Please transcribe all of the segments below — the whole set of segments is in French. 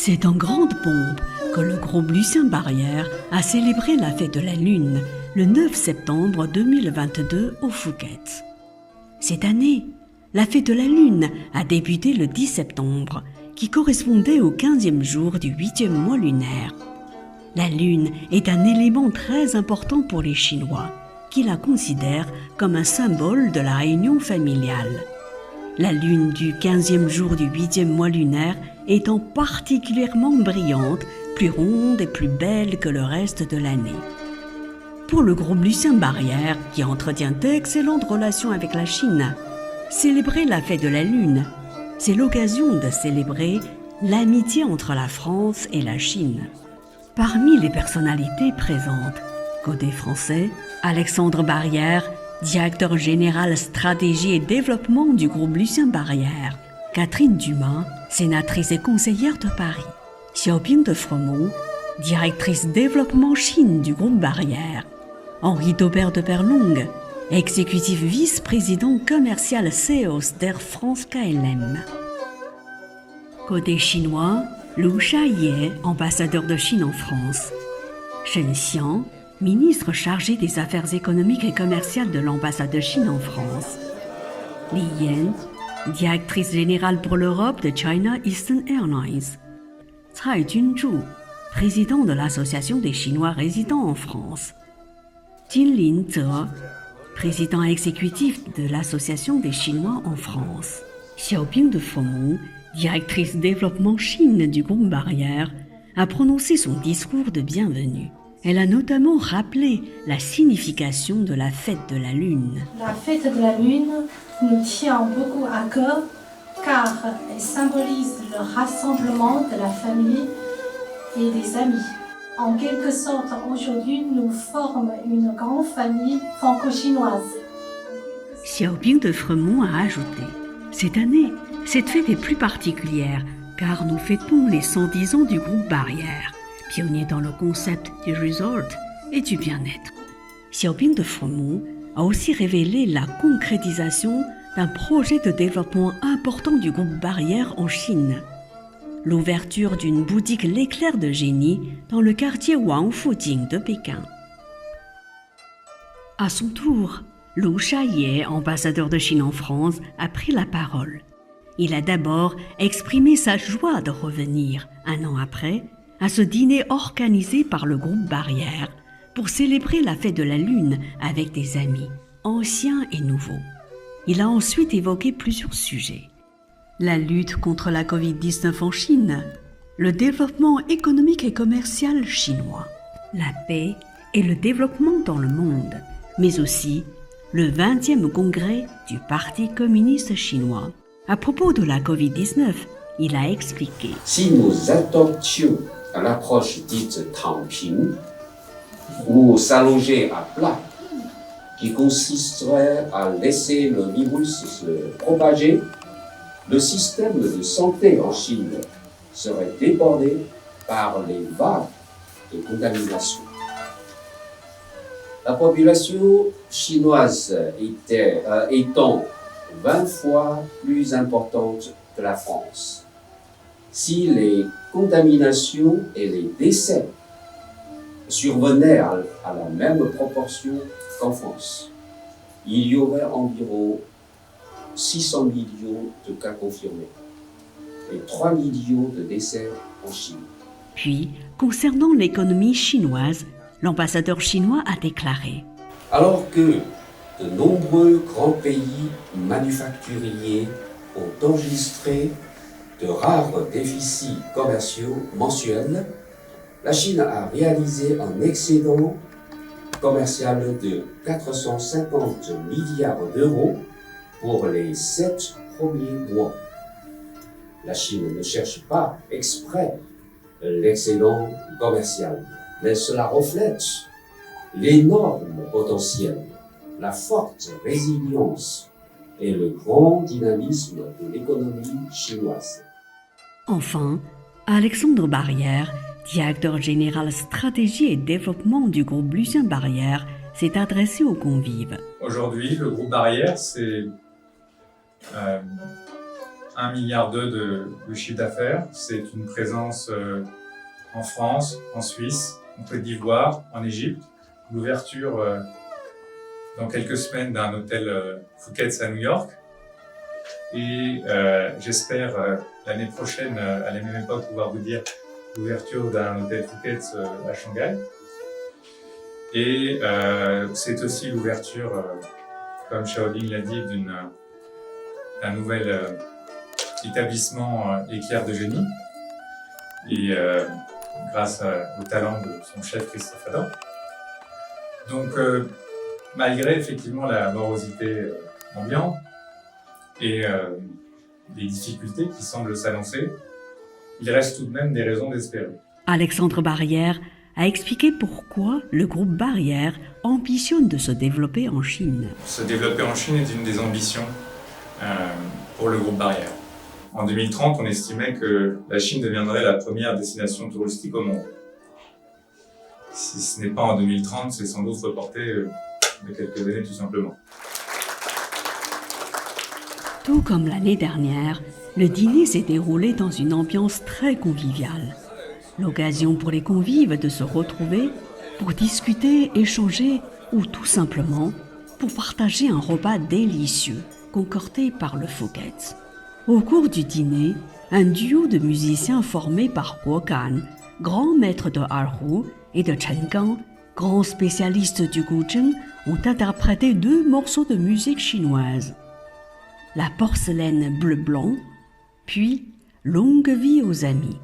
C'est en grande pompe que le groupe Lucien Barrière a célébré la fête de la Lune le 9 septembre 2022 au Phuket. Cette année, la fête de la Lune a débuté le 10 septembre, qui correspondait au 15e jour du 8e mois lunaire. La Lune est un élément très important pour les Chinois, qui la considèrent comme un symbole de la réunion familiale. La Lune du 15e jour du 8e mois lunaire étant particulièrement brillante, plus ronde et plus belle que le reste de l'année. Pour le groupe Lucien Barrière, qui entretient d'excellentes relations avec la Chine, célébrer la fête de la Lune, c'est l'occasion de célébrer l'amitié entre la France et la Chine. Parmi les personnalités présentes, côté français, Alexandre Barrière, directeur général stratégie et développement du groupe Lucien Barrière, Catherine Dumas, sénatrice et conseillère de Paris, Xiaoping de Fremont, directrice développement Chine du groupe Barrière, Henri Daubert de Perlong, exécutif vice-président commercial CEOS d'Air France KLM. Côté chinois, Lu Shaye, ambassadeur de Chine en France, Shen Xiang, ministre chargé des Affaires économiques et commerciales de l'ambassade de Chine en France, Li Yan, directrice générale pour l'Europe de China Eastern Airlines, Cai Junzhu, président de l'Association des Chinois résidant en France, Jin Linze, président exécutif de l'Association des Chinois en France, Xiaoping de Fremont, directrice développement Chine du groupe Barrière, a prononcé son discours de bienvenue. Elle a notamment rappelé la signification de la fête de la Lune. La fête de la Lune nous tient beaucoup à cœur car elle symbolise le rassemblement de la famille et des amis. En quelque sorte, aujourd'hui, nous formons une grande famille franco-chinoise. Xiaoping de Fremont a ajouté « Cette année, cette fête est plus particulière car nous fêtons les 110 ans du groupe Barrière, pionnier dans le concept du resort et du bien-être. » Xiaoping de Fremont a aussi révélé la concrétisation d'un projet de développement important du groupe Barrière en Chine. L'ouverture d'une boutique L'Éclair de Génie dans le quartier Wangfujing de Pékin. À son tour, Lu Shaye, ambassadeur de Chine en France, a pris la parole. Il a d'abord exprimé sa joie de revenir, un an après, à ce dîner organisé par le groupe Barrière pour célébrer la fête de la Lune avec des amis, anciens et nouveaux. Il a ensuite évoqué plusieurs sujets. La lutte contre la Covid-19 en Chine, le développement économique et commercial chinois, la paix et le développement dans le monde, mais aussi le 20e congrès du Parti communiste chinois. À propos de la Covid-19, il a expliqué « Si nous adoptions l'approche dite Tangping, ou s'allonger à plat, qui consisterait à laisser le virus se propager, le système de santé en Chine serait débordé par les vagues de contamination. La population chinoise étant 20 fois plus importante que la France, si les contaminations et les décès survenaient à la même proportion qu'en France, il y aurait environ 600 millions de cas confirmés et 3 millions de décès en Chine. » Puis, concernant l'économie chinoise, l'ambassadeur chinois a déclaré « Alors que de nombreux grands pays manufacturiers ont enregistré de rares déficits commerciaux mensuels, la Chine a réalisé un excédent commercial de 450 milliards d'euros pour les 7 premiers mois. La Chine ne cherche pas exprès l'excédent commercial, mais cela reflète l'énorme potentiel, la forte résilience et le grand dynamisme de l'économie chinoise. Enfin, Alexandre Barrière, directeur général stratégie et développement du groupe Lucien Barrière, s'est adressé aux convives. Aujourd'hui, le groupe Barrière, c'est 1,2 milliard de chiffre d'affaires. C'est une présence en France, en Suisse, en Côte d'Ivoire, en Égypte. L'ouverture dans quelques semaines d'un hôtel Phuket à New York. Et j'espère l'année prochaine, à la même époque, pouvoir vous dire l'ouverture d'un hôtel Phuket à Shanghai. Et c'est aussi l'ouverture, comme Shaolin l'a dit, d'un nouvel établissement équerre de génie. Et grâce au talent de son chef Christophe Adam. Donc, malgré effectivement la morosité ambiante et les difficultés qui semblent s'annoncer, il reste tout de même des raisons d'espérer. Alexandre Barrière a expliqué pourquoi le groupe Barrière ambitionne de se développer en Chine. Se développer en Chine est une des ambitions pour le groupe Barrière. En 2030, on estimait que la Chine deviendrait la première destination touristique au monde. Si ce n'est pas en 2030, c'est sans doute reporté de quelques années tout simplement. Tout comme l'année dernière, le dîner s'est déroulé dans une ambiance très conviviale. L'occasion pour les convives de se retrouver pour discuter, échanger ou tout simplement pour partager un repas délicieux concocté par le Phuket. Au cours du dîner, un duo de musiciens formé par Guo Gan, grand maître de Erhu, et de Chen Gang, grand spécialiste du Guzheng, ont interprété 2 morceaux de musique chinoise. La porcelaine bleu-blanc, puis Longue vie aux amis.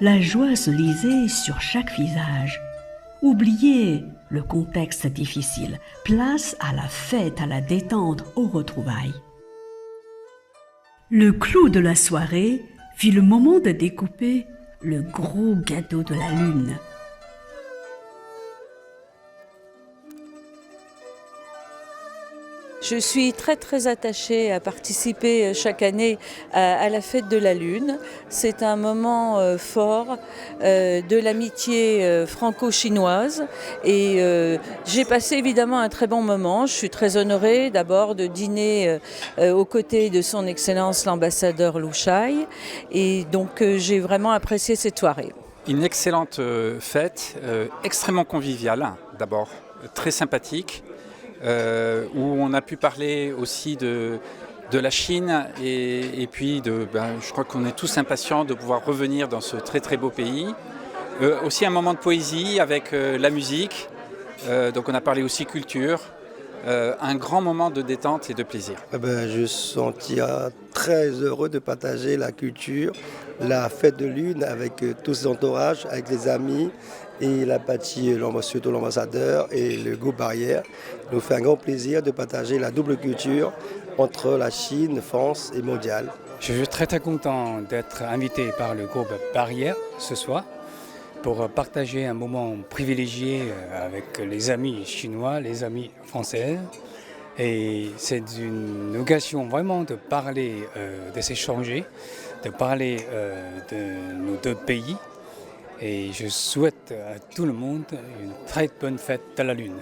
La joie se lisait sur chaque visage. Oubliez le contexte difficile, place à la fête, à la détente, aux retrouvailles. Le clou de la soirée fut le moment de découper le gros gâteau de la lune. Je suis très attachée à participer chaque année à la fête de la Lune. C'est un moment fort de l'amitié franco-chinoise et j'ai passé évidemment un très bon moment. Je suis très honorée d'abord de dîner aux côtés de son Excellence l'ambassadeur Lu Shai et donc j'ai vraiment apprécié cette soirée. Une excellente fête, extrêmement conviviale d'abord, très sympathique. Où on a pu parler aussi de la Chine et puis je crois qu'on est tous impatients de pouvoir revenir dans ce très beau pays. Aussi un moment de poésie avec la musique, donc on a parlé aussi culture, un grand moment de détente et de plaisir. Je me sentais très heureux de partager la culture, la fête de lune avec tous les entourages, avec les amis et la partie, surtout l'ambassadeur et le groupe Barrière. Nous fait un grand plaisir de partager la double culture entre la Chine, France et mondiale. Je suis très content d'être invité par le groupe Barrière ce soir pour partager un moment privilégié avec les amis chinois, les amis français. Et c'est une occasion vraiment de parler, de s'échanger, de parler de nos 2 pays. Et je souhaite à tout le monde une très bonne fête de la Lune.